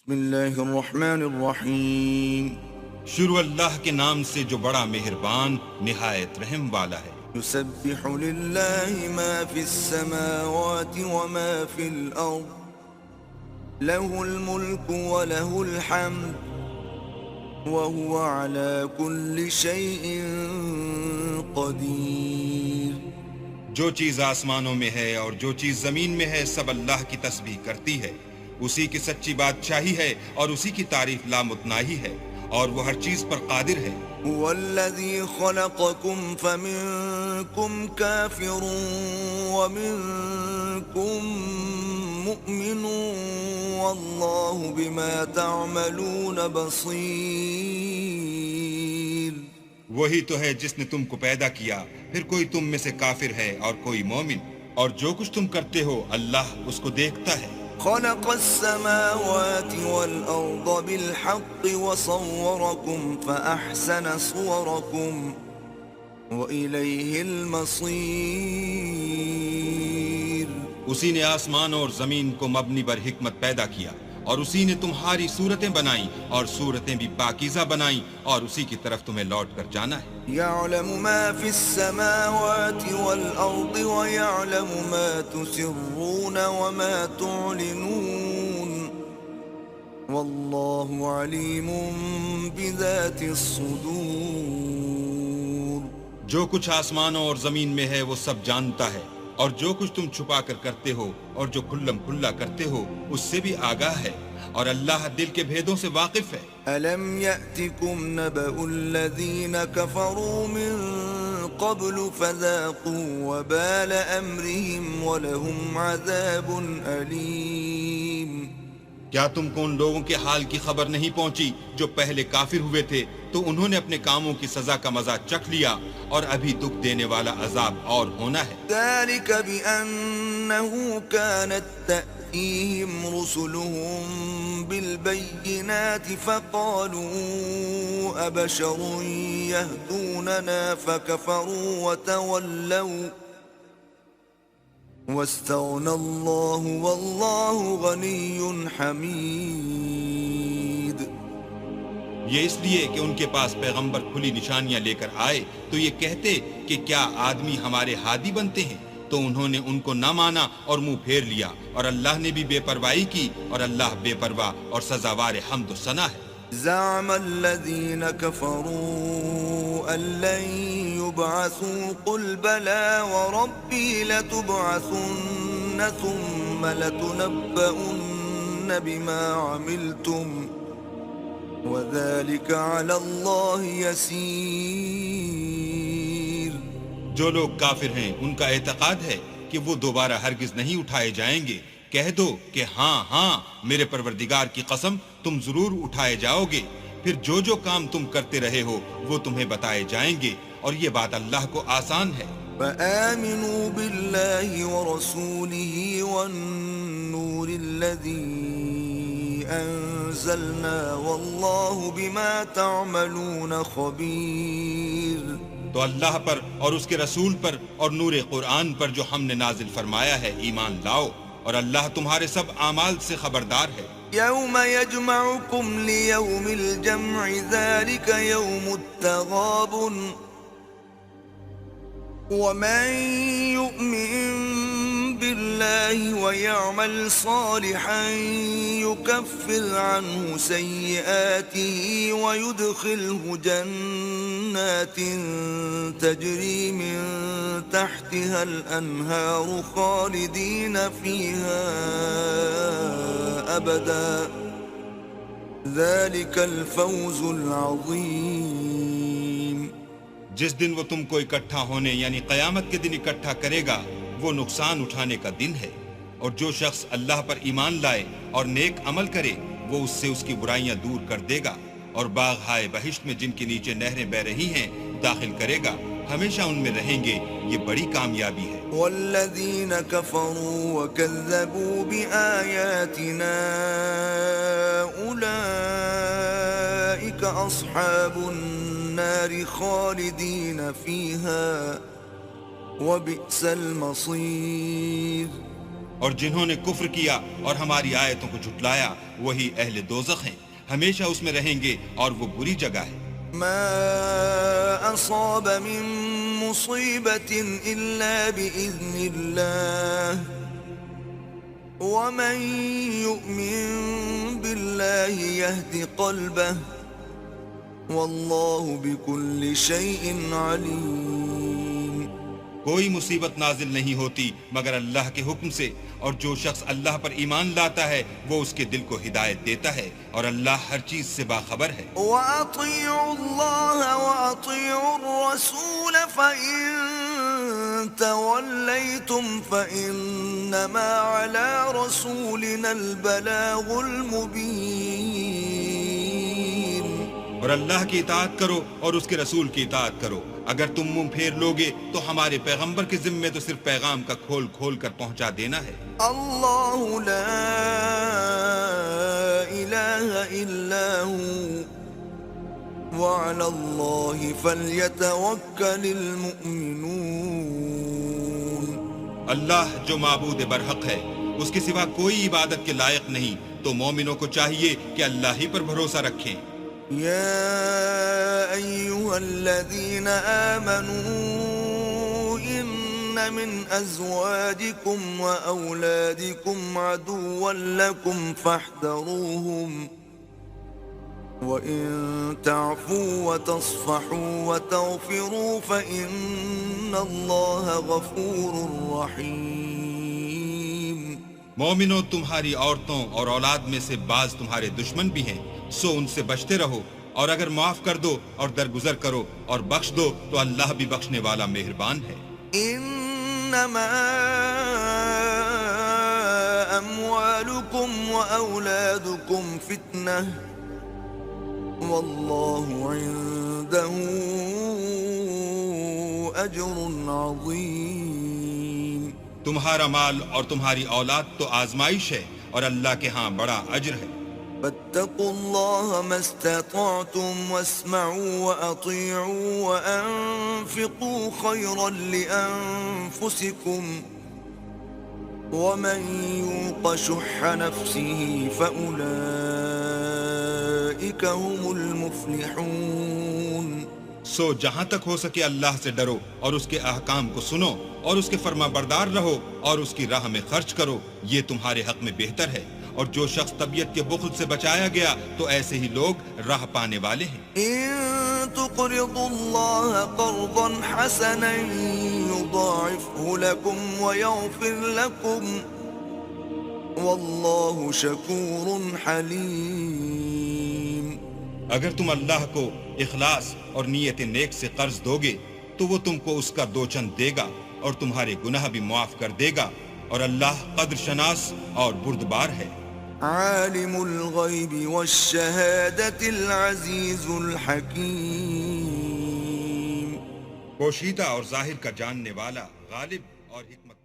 بسم اللہ الرحمن الرحیم شروع اللہ کے نام سے جو بڑا مہربان نہایت رحم والا ہے۔ یسبح للہ ما فی السماوات وما فی الارض له الملک وله الحمد وهو على كل شيء قدیر۔ جو چیز آسمانوں میں ہے اور جو چیز زمین میں ہے سب اللہ کی تسبیح کرتی ہے، اسی کی سچی بادشاہی ہے اور اسی کی تعریف لامتناہی ہے، اور وہ ہر چیز پر قادر ہے۔ هو الذي خلقكم فمنكم كافر ومنكم مؤمن والله بما تعملون بصير۔ وہی تو ہے جس نے تم کو پیدا کیا، پھر کوئی تم میں سے کافر ہے اور کوئی مومن، اور جو کچھ تم کرتے ہو اللہ اس کو دیکھتا ہے۔ خلق السماوات والأرض بالحق وصوركم فأحسن صوركم وإليه المصير۔ اسی نے آسمان اور زمین کو مبنی بر حکمت پیدا کیا، اور اسی نے تمہاری صورتیں بنائیں اور صورتیں بھی پاکیزہ بنائیں، اور اسی کی طرف تمہیں لوٹ کر جانا ہے۔ يعلم ما في السماوات والأرض ويعلم ما تسرون وما تعلنون والله عليم بذات الصدور۔ جو کچھ آسمانوں اور زمین میں ہے وہ سب جانتا ہے، اور جو کچھ تم چھپا کر کرتے ہو اور جو کھلم کھلا کرتے ہو اس سے بھی آگاہ ہے، اور اللہ دل کے بھیدوں سے واقف ہے۔ أَلَمْ يَأْتِكُمْ نَبَأُ الَّذِينَ كَفَرُوا مِن قَبْلُ فَذَاقُوا وَبَالَ أَمْرِهِمْ وَلَهُمْ عَذَابٌ أَلِيمٌ۔ کیا تم کو ان لوگوں کے حال کی خبر نہیں پہنچی جو پہلے کافر ہوئے تھے، تو انہوں نے اپنے کاموں کی سزا کا مزہ چکھ لیا، اور ابھی دکھ دینے والا عذاب اور ہونا ہے۔ ذَلِكَ بِأَنَّهُ كَانَتْ تَأْتِيهِمْ رُسُلُهُم بِالْبَيِّنَاتِ فَقَالُوا أَبَشَرٌ يَهْدُونَنَا فَكَفَرُوا وَتَوَلَّوْا وَاسْتَغْنَى اللَّهُ وَاللَّهُ غَنِيٌّ حَمِيدٌ۔ یہ اس لیے کہ ان کے پاس پیغمبر کھلی نشانیاں لے کر آئے تو یہ کہتے کہ کیا آدمی ہمارے ہادی بنتے ہیں، تو انہوں نے ان کو نہ مانا اور منہ پھیر لیا، اور اللہ نے بھی بے پرواہی کی، اور اللہ بے پرواہ اور سزاوار حمد و ثنا ہے۔ زعم الذين كفروا أن لن يبعثوا قل بلى وربي لتبعثن ثم لتنبؤن بما عملتم وذلك على الله يسير۔ جو لوگ کافر ہیں ان کا اعتقاد ہے کہ وہ دوبارہ ہرگز نہیں اٹھائے جائیں گے۔ کہہ دو کہ ہاں ہاں میرے پروردگار کی قسم تم ضرور اٹھائے جاؤ گے، پھر جو جو کام تم کرتے رہے ہو وہ تمہیں بتائے جائیں گے، اور یہ بات اللہ کو آسان ہے۔ فآمنوا بالله ورسوله والنور الذي أنزلنا والله بما تعملون خبير۔ تو اللہ پر اور اس کے رسول پر اور نور قرآن پر جو ہم نے نازل فرمایا ہے ایمان لاؤ، اور اللہ تمہارے سب اعمال سے خبردار ہے۔ يوم يجمعكم ليوم الجمع ذلك يوم التغابن ومن يؤمن بالله ويعمل صالحا يكفر عنه سيئاته ويدخله جنات تجري من تحتها الأنهار خالدين فيها أبدا ذلك الفوز العظيم۔ جس دن وہ تم کو اکٹھا ہونے یعنی قیامت کے دن اکٹھا کرے گا وہ نقصان اٹھانے کا دن ہے، اور جو شخص اللہ پر ایمان لائے اور نیک عمل کرے وہ اس سے اس کی برائیاں دور کر دے گا، اور باغ ہائے بہشت میں جن کے نیچے نہریں بہ رہی ہیں داخل کرے گا، ہمیشہ ان میں رہیں گے، یہ بڑی کامیابی ہے۔ والذین کفروا وکذبوا بآیاتنا اولئک اصحاب النار خالدین فیہا وبئس المصیر۔ اور جنہوں نے کفر کیا اور ہماری آیتوں کو جھٹلایا وہی اہل دوزخ ہیں، ہمیشہ اس میں رہیں گے اور وہ بری جگہ ہے۔ ما أصاب من مصيبة إلا بإذن الله ومن يؤمن بالله يهد قلبه والله بكل شيء عليم۔ کوئی مصیبت نازل نہیں ہوتی مگر اللہ کے حکم سے، اور جو شخص اللہ پر ایمان لاتا ہے وہ اس کے دل کو ہدایت دیتا ہے، اور اللہ ہر چیز سے باخبر ہے۔ وَأَطِيعُوا اللَّهَ وَأَطِيعُوا الرَّسُولَ فَإِن تَوَلَّيْتُمْ فَإِنَّمَا عَلَى رَسُولِنَا الْبَلَاغُ الْمُبِينُ۔ اور اللہ کی اطاعت کرو اور اس کے رسول کی اطاعت کرو، اگر تم منہ پھیر لوگے تو ہمارے پیغمبر کے ذمے تو صرف پیغام کا کھول کھول کر پہنچا دینا ہے۔ اللہ لا الہ الا هو وعلی اللہ فلیتوکل المؤمنون۔ اللہ جو معبود برحق ہے، اس کے سوا کوئی عبادت کے لائق نہیں، تو مومنوں کو چاہیے کہ اللہ ہی پر بھروسہ رکھیں۔ يا أيها الذين آمنوا إن من أزواجكم وأولادكم عدوا لكم فاحذروهم وإن تعفوا وتصفحوا وتغفروا فإن الله غفور رحيم۔ مومنوں، تمہاری عورتوں اور اولاد میں سے بعض تمہارے دشمن بھی ہیں، سو ان سے بچتے رہو، اور اگر معاف کر دو اور درگزر کرو اور بخش دو تو اللہ بھی بخشنے والا مہربان ہے۔ انما اموالکم واولادکم فتنہ واللہ عنده اجر عظیم۔ تمہارا مال اور تمہاری اولاد تو آزمائش ہے، اور اللہ کے ہاں بڑا اجر ہے۔ فاتقوا الله ما استطعتم واسمعوا وأطيعوا وأنفقوا خيرا لأنفسكم ومن يوق شح نفسه فأولئك هم المفلحون۔ سو جہاں تک ہو سکے اللہ سے ڈرو اور اس کے احکام کو سنو اور اس کے فرما بردار رہو اور اس کی راہ میں خرچ کرو، یہ تمہارے حق میں بہتر ہے۔ اور جو شخص طبیعت کے بخل سے بچایا گیا تو ایسے ہی لوگ راہ پانے والے ہیں۔ ان تقرضوا الله قرضا حسنا يضاعفه لكم ويغفر لكم والله شكور حليم۔ اگر تم اللہ کو اخلاص اور نیت نیک سے قرض دوگے تو وہ تم کو اس کا دو چند دے گا اور تمہارے گناہ بھی معاف کر دے گا، اور اللہ قدر شناس اور بردبار ہے۔ عالم الغیب والشہادة العزیز الحکیم۔ پوشیدہ اور ظاہر کا جاننے والا، غالب اور حکمت